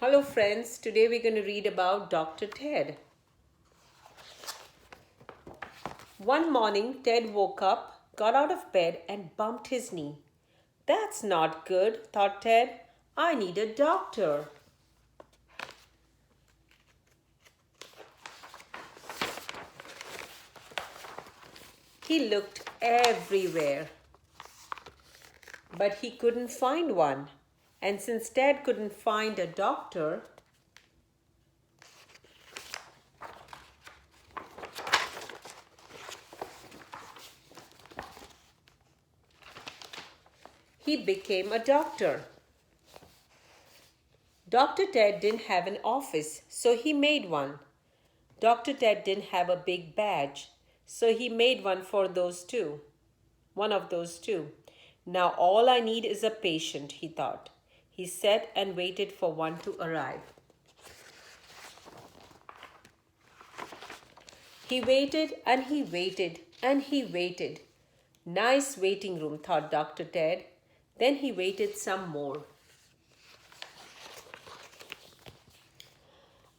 Hello friends, today we're going to read about Dr. Ted. One morning, Ted woke up, got out of bed and bumped his knee. That's not good, thought Ted. I need a doctor. He looked everywhere, but he couldn't find one. And since Ted couldn't find a doctor, he became a doctor. Dr. Ted didn't have an office, so he made one. Dr. Ted didn't have a big badge, so he made one for those two. One of those two. Now all I need is a patient, he thought. He sat and waited for one to arrive. He waited and he waited and he waited. Nice waiting room, thought Dr. Ted. Then he waited some more.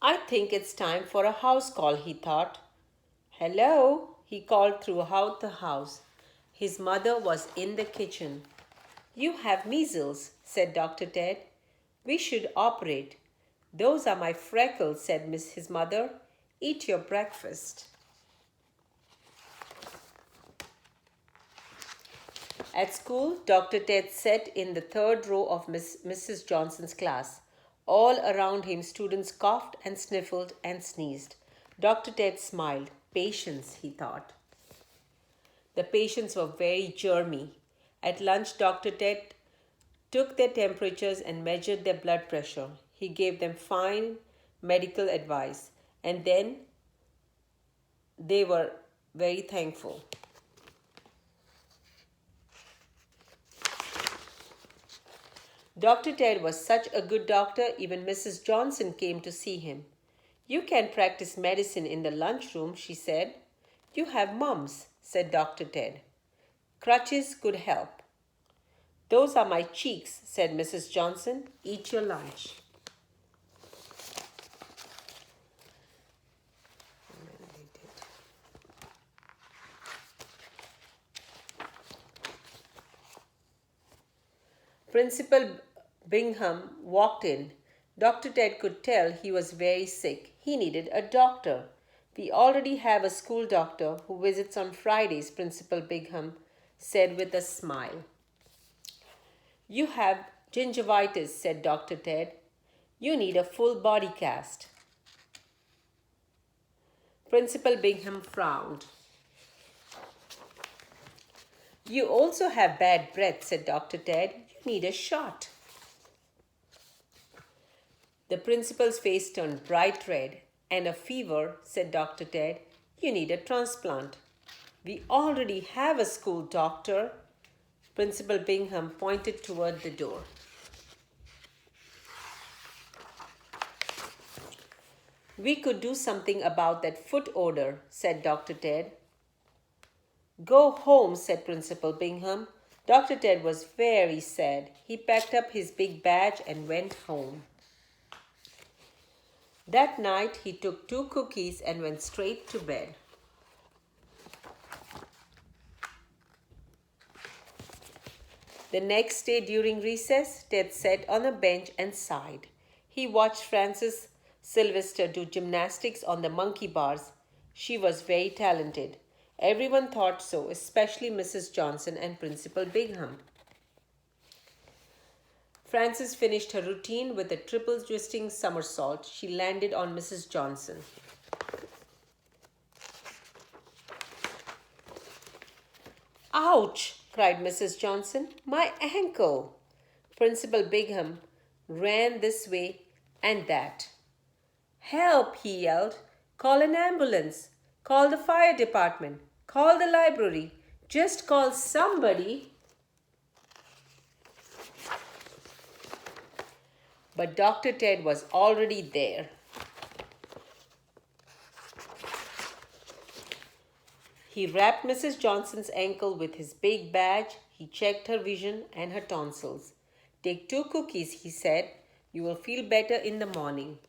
I think it's time for a house call, he thought. Hello, he called throughout the house. His mother was in the kitchen. You have measles, said Dr. Ted. We should operate. Those are my freckles, said his mother. Eat your breakfast. At school, Dr. Ted sat in the third row of Mrs. Johnson's class. All around him, students coughed and sniffled and sneezed. Dr. Ted smiled. Patients, he thought. The patients were very germy. At lunch, Dr. Ted took their temperatures and measured their blood pressure. He gave them fine medical advice, and then they were very thankful. Dr. Ted was such a good doctor, even Mrs. Johnson came to see him. You can practice medicine in the lunchroom, she said. You have mumps, said Dr. Ted. Crutches could help. Those are my cheeks, said Mrs. Johnson. Eat your lunch. Principal Bingham walked in. Dr. Ted could tell he was very sick. He needed a doctor. We already have a school doctor who visits on Fridays, Principal Bingham said with a smile. You have gingivitis, said Dr. Ted. You need a full body cast. Principal Bingham frowned. You also have bad breath, said Dr. Ted. You need a shot. The principal's face turned bright red. And a fever, said Dr. Ted. You need a transplant. We already have a school doctor. Principal Bingham pointed toward the door. We could do something about that foot odor, said Dr. Ted. Go home, said Principal Bingham. Dr. Ted was very sad. He packed up his big badge and went home. That night, he took 2 cookies and went straight to bed. The next day during recess, Ted sat on a bench and sighed. He watched Frances Sylvester do gymnastics on the monkey bars. She was very talented. Everyone thought so, especially Mrs. Johnson and Principal Bingham. Frances finished her routine with a triple twisting somersault. She landed on Mrs. Johnson. Ouch! Cried Mrs. Johnson. My ankle! Principal Bingham ran this way and that. Help! He yelled. Call an ambulance. Call the fire department. Call the library. Just call somebody. But Dr. Ted was already there. He wrapped Mrs. Johnson's ankle with his big badge. He checked her vision and her tonsils. Take 2 cookies, he said. You will feel better in the morning.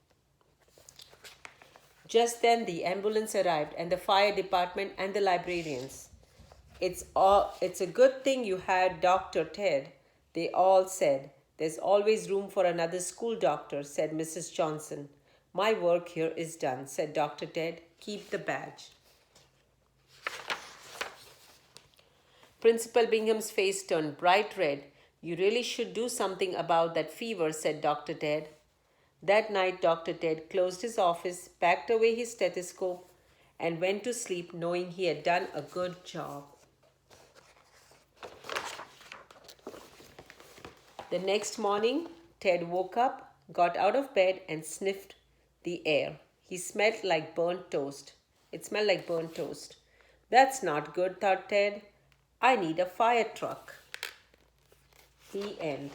Just then, the ambulance arrived, and the fire department and the librarians. It's a good thing you had Dr. Ted, they all said. There's always room for another school doctor, said Mrs. Johnson. My work here is done, said Dr. Ted. Keep the badge. Principal Bingham's face turned bright red. You really should do something about that fever, said Dr. Ted. That night, Dr. Ted closed his office, packed away his stethoscope, and went to sleep knowing he had done a good job. The next morning, Ted woke up, got out of bed, and sniffed the air. He smelled like burnt toast. It smelled like burnt toast. That's not good, thought Ted. I need a fire truck. The end.